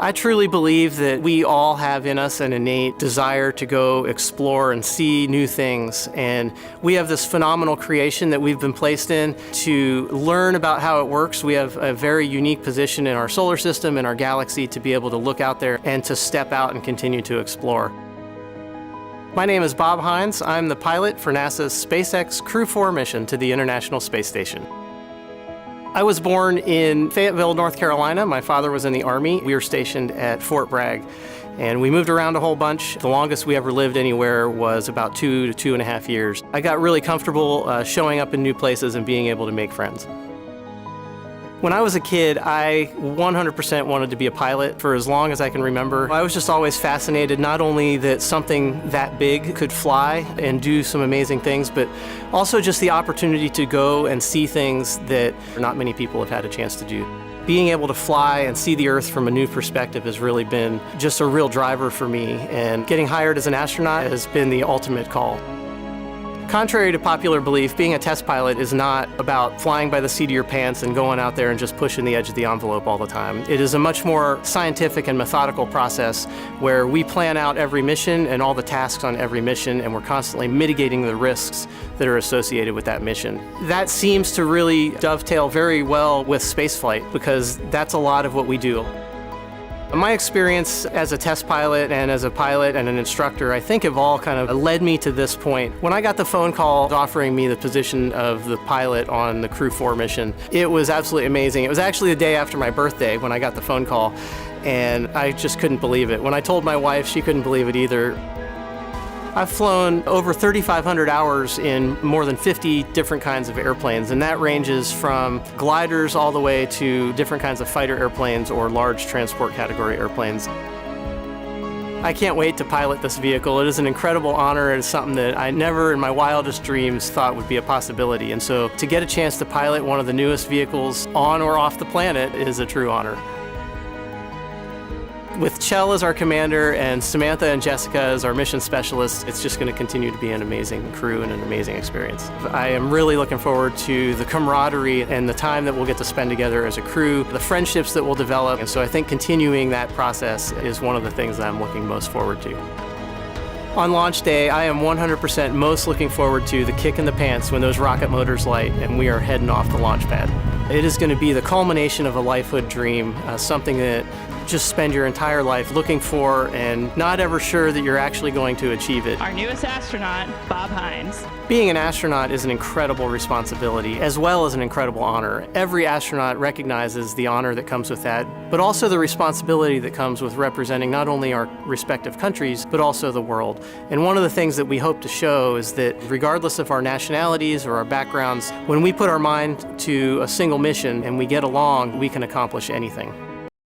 I truly believe that we all have in us an innate desire to go explore and see new things. And we have this phenomenal creation that we've been placed in to learn about how it works. We have a very unique position in our solar system, in our galaxy, to be able to look out there and to step out and continue to explore. My name is Bob Hines. I'm the pilot for NASA's SpaceX Crew 4 mission to the International Space Station. I was born in Fayetteville, North Carolina. My father was in the Army. We were stationed at Fort Bragg, and we moved around a whole bunch. The longest we ever lived anywhere was about 2 to 2.5 years. I got really comfortable showing up in new places and being able to make friends. When I was a kid, I 100% wanted to be a pilot for as long as I can remember. I was just always fascinated, not only that something that big could fly and do some amazing things, but also just the opportunity to go and see things that not many people have had a chance to do. Being able to fly and see the Earth from a new perspective has really been just a real driver for me, and getting hired as an astronaut has been the ultimate call. Contrary to popular belief, being a test pilot is not about flying by the seat of your pants and going out there and just pushing the edge of the envelope all the time. It is a much more scientific and methodical process where we plan out every mission and all the tasks on every mission, and we're constantly mitigating the risks that are associated with that mission. That seems to really dovetail very well with spaceflight, because that's a lot of what we do. My experience as a test pilot and as a pilot and an instructor, I think, have all kind of led me to this point. When I got the phone call offering me the position of the pilot on the Crew 4 mission, it was absolutely amazing. It was actually the day after my birthday when I got the phone call, and I just couldn't believe it. When I told my wife, she couldn't believe it either. I've flown over 3,500 hours in more than 50 different kinds of airplanes, and that ranges from gliders all the way to different kinds of fighter airplanes or large transport category airplanes. I can't wait to pilot this vehicle. It is an incredible honor. It is something that I never in my wildest dreams thought would be a possibility. And so to get a chance to pilot one of the newest vehicles on or off the planet is a true honor. With Chell as our commander and Samantha and Jessica as our mission specialists, it's just going to continue to be an amazing crew and an amazing experience. I am really looking forward to the camaraderie and the time that we'll get to spend together as a crew, the friendships that we'll develop, and so I think continuing that process is one of the things that I'm looking most forward to. On launch day, I am 100% most looking forward to the kick in the pants when those rocket motors light and we are heading off the launch pad. It is going to be the culmination of a lifehood dream, something that just spend your entire life looking for and not ever sure that you're actually going to achieve it. Our newest astronaut, Bob Hines. Being an astronaut is an incredible responsibility as well as an incredible honor. Every astronaut recognizes the honor that comes with that, but also the responsibility that comes with representing not only our respective countries, but also the world. And one of the things that we hope to show is that regardless of our nationalities or our backgrounds, when we put our mind to a single mission and we get along, we can accomplish anything.